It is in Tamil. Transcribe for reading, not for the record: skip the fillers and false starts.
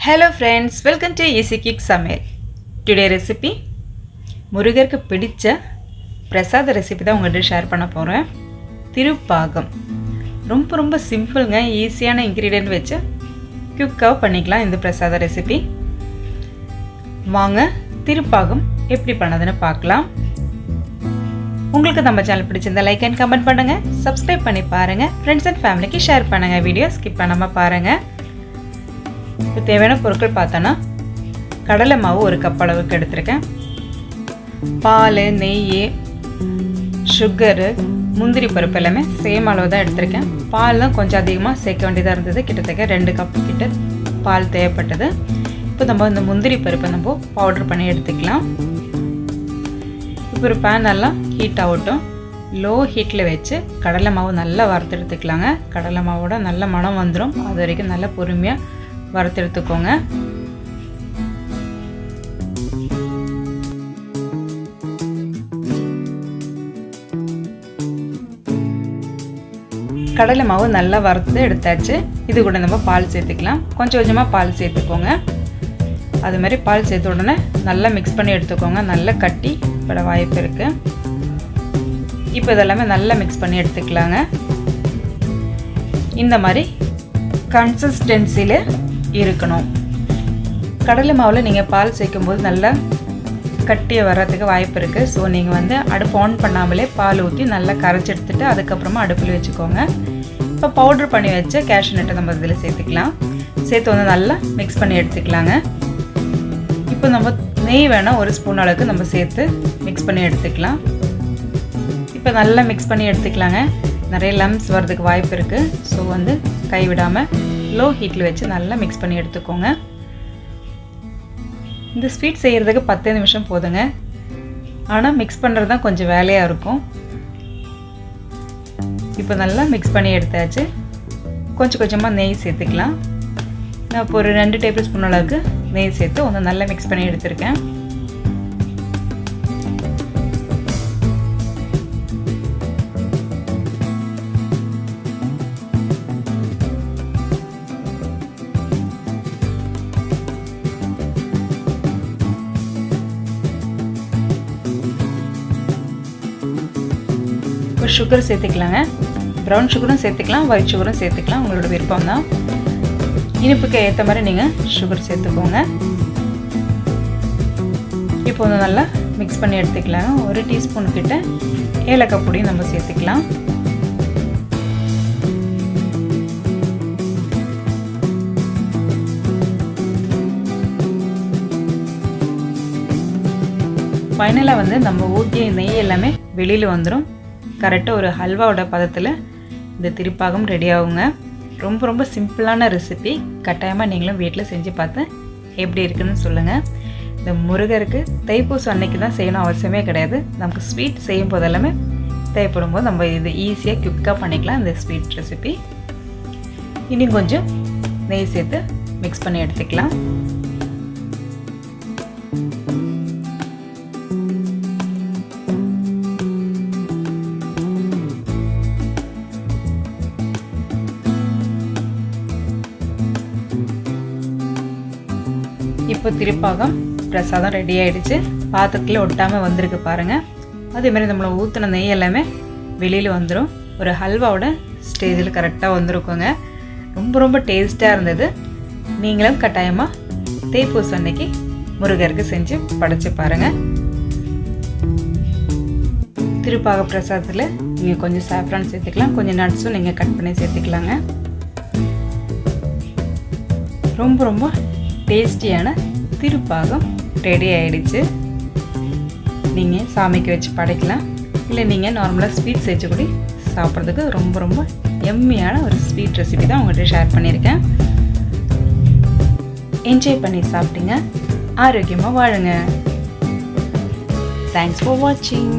Hello friends, welcome to Easy Kick Samayal. Today recipe முருகருக்கு பிடிச்ச பிரசாத ரெசிபி தான் உங்கள்கிட்ட ஷேர் பண்ண போகிறேன். திருப்பாகம் ரொம்ப சிம்பிளுங்க. ஈஸியான இன்க்ரீடியன்ட் வச்சு குயிக்காக பண்ணிக்கலாம் இந்த பிரசாத ரெசிபி. வாங்க திருப்பாகம் எப்படி பண்ணதுன்னு பார்க்கலாம். உங்களுக்கு நம்ம சேனல் பிடிச்சிருந்தா லைக் அண்ட் கமெண்ட் பண்ணுங்கள், சப்ஸ்கிரைப் பண்ணி பாருங்கள், ஃப்ரெண்ட்ஸ் அண்ட் ஃபேமிலிக்கு ஷேர் பண்ணுங்கள், வீடியோ ஸ்கிப் பண்ணாமல் பாருங்கள். இப்போ தேவையான பொருட்கள் பார்த்தோன்னா கடலை மாவு ஒரு கப் அளவுக்கு எடுத்திருக்கேன். பால், நெய், சுகரு, முந்திரி பருப்பு எல்லாமே சேம் அளவு தான் எடுத்திருக்கேன். பால்லாம் கொஞ்சம் அதிகமாக சேர்க்க வேண்டியதாக இருந்தது. கிட்டத்தட்ட 2 கப் கிட்ட பால் தேவைப்பட்டது. இப்போ நம்ம இந்த முந்திரி பருப்பை நம்ம பவுடர் பண்ணி எடுத்துக்கலாம். இப்போ ஒரு பேன் நல்லா ஹீட் ஆகட்டும். லோ ஹீட்டில் வச்சு கடலை மாவு நல்லா வறுத்து எடுத்துக்கலாங்க. கடலை மாவோட நல்ல மனம் வந்துடும். அது வரைக்கும் நல்லா பொறுமையாக வறுத்து எடுத்துக்கோங்க. கடலை மாவு நல்லா வறுத்து எடுத்தாச்சு. இது கூட நம்ம பால் சேர்த்துக்கலாம். கொஞ்சம் கொஞ்சமாக பால் சேர்த்துக்கோங்க. அது மாதிரி பால் சேர்த்த உடனே நல்லா மிக்ஸ் பண்ணி எடுத்துக்கோங்க. நல்லா கட்டி பட வாய்ப்பு இருக்குது. இப்போ இதெல்லாமே நல்லா மிக்ஸ் பண்ணி எடுத்துக்கலாங்க. இந்த மாதிரி கன்சிஸ்டன்சியில் இருக்கணும். கடலை மாவில் நீங்கள் பால் சேர்க்கும்போது நல்லா கட்டியை வர்றதுக்கு வாய்ப்பு இருக்குது. ஸோ நீங்கள் அடுப்பு ஆன் பண்ணாமலே பால் ஊற்றி நல்லா கரைச்சி எடுத்துகிட்டு அதுக்கப்புறமா அடுப்பில் வச்சுக்கோங்க. இப்போ பவுட்ரு பண்ணி வச்ச கேஷ்யூ நட்டை நம்ம இதில் சேர்த்துக்கலாம். சேர்த்து நல்லா மிக்ஸ் பண்ணி எடுத்துக்கலாங்க. இப்போ நம்ம நெய் வேணால் 1 ஸ்பூன் அளவுக்கு நம்ம சேர்த்து மிக்ஸ் பண்ணி எடுத்துக்கலாம். இப்போ நல்லா மிக்ஸ் பண்ணி எடுத்துக்கலாங்க. நிறைய லம்ஸ் வர்றதுக்கு வாய்ப்பு இருக்குது. ஸோ கைவிடாமல் லோ ஹீட்டில் வச்சு நல்லா மிக்ஸ் பண்ணி எடுத்துக்கோங்க. இந்த ஸ்வீட் செய்கிறதுக்கு 10 நிமிஷம் போதுங்க. ஆனால் மிக்ஸ் பண்ணுறது தான் கொஞ்சம் வேலையாக இருக்கும். இப்போ நல்லா மிக்ஸ் பண்ணி எடுத்தாச்சு. கொஞ்சம் கொஞ்சமாக நெய் சேர்த்துக்கலாம். நான் இப்போ ஒரு 2 டேபிள் ஸ்பூன் அளவுக்கு நெய் சேர்த்து நல்லா மிக்ஸ் பண்ணி எடுத்துருக்கேன். சுகர் சேர்த்துக்கலாங்க. ப்ரௌன் சுகரும் சேர்த்துக்கலாம், ஒயிட் சுகரும் சேர்த்துக்கலாம், உங்களோட விருப்பம் தான். இனிப்புக்கு ஏற்ற மாதிரி நீங்கள் சுகர் சேர்த்துக்கோங்க. இப்போ நல்லா மிக்ஸ் பண்ணி எடுத்துக்கலாங்க. 1 டீஸ்பூன் கிட்ட ஏலக்காய் பொடியும் நம்ம சேர்த்துக்கலாம். ஃபைனலாக நம்ம ஊற்றிய நெய் எல்லாமே வெளியில் வந்துடும். கரெக்டாக ஒரு ஹல்வாவோட பதத்தில் இந்த திருப்பாகம் ரெடி ஆகுங்க. ரொம்ப சிம்பிளான ரெசிபி. கட்டாயமாக நீங்களும் வீட்டில் செஞ்சு பார்த்து எப்படி இருக்குன்னு சொல்லுங்கள். இந்த முருகருக்கு தைப்பூசம் அன்னைக்கு தான் செய்யணும் அவசியமே கிடையாது. நமக்கு ஸ்வீட் செய்யும் போதெல்லாமே தேவைப்படும் போது நம்ம இது ஈஸியாக குயிக்காக பண்ணிக்கலாம். இந்த ஸ்வீட் ரெசிபி இன்னும் கொஞ்சம் நெய் சேர்த்து மிக்ஸ் பண்ணி எடுத்துக்கலாம். இப்போ திருப்பாகம் பிரசாதம் ரெடி ஆகிடுச்சு. பாத்திரத்தில் ஒட்டாமல் வந்திருக்கு பாருங்கள். அதேமாதிரி நம்மளை ஊற்றின நெய் எல்லாமே வெளியில் வந்துடும். ஒரு ஹல்வாவோட ஸ்டேஜில் கரெக்டாக வந்திருக்குங்க. ரொம்ப டேஸ்ட்டாக இருந்தது. நீங்களும் கட்டாயமாக தைப்பூசம் அன்னைக்கு முருகருக்கு செஞ்சு படைச்சு பாருங்கள். திருப்பாக பிரசாதத்தில் நீங்கள் கொஞ்சம் சாஃப்ரான் சேர்த்துக்கலாம், கொஞ்சம் நட்ஸும் நீங்கள் கட் பண்ணி சேர்த்துக்கலாங்க. ரொம்ப டேஸ்டியான திருப்பாகம் ரெடி ஆகிடுச்சு. நீங்கள் சாமிக்கு வச்சு படைக்கலாம், இல்லை நீங்கள் நார்மலாக ஸ்வீட் செஞ்சு கூட சாப்பிட்றதுக்கு ரொம்ப எம்மியான ஒரு ஸ்வீட் ரெசிபி தான் உங்கள்கிட்ட ஷேர் பண்ணியிருக்கேன். என்ஜாய் பண்ணி சாப்பிட்டீங்க, ஆரோக்கியமாக வாழுங்க. தேங்க்ஸ் ஃபார் வாட்சிங்.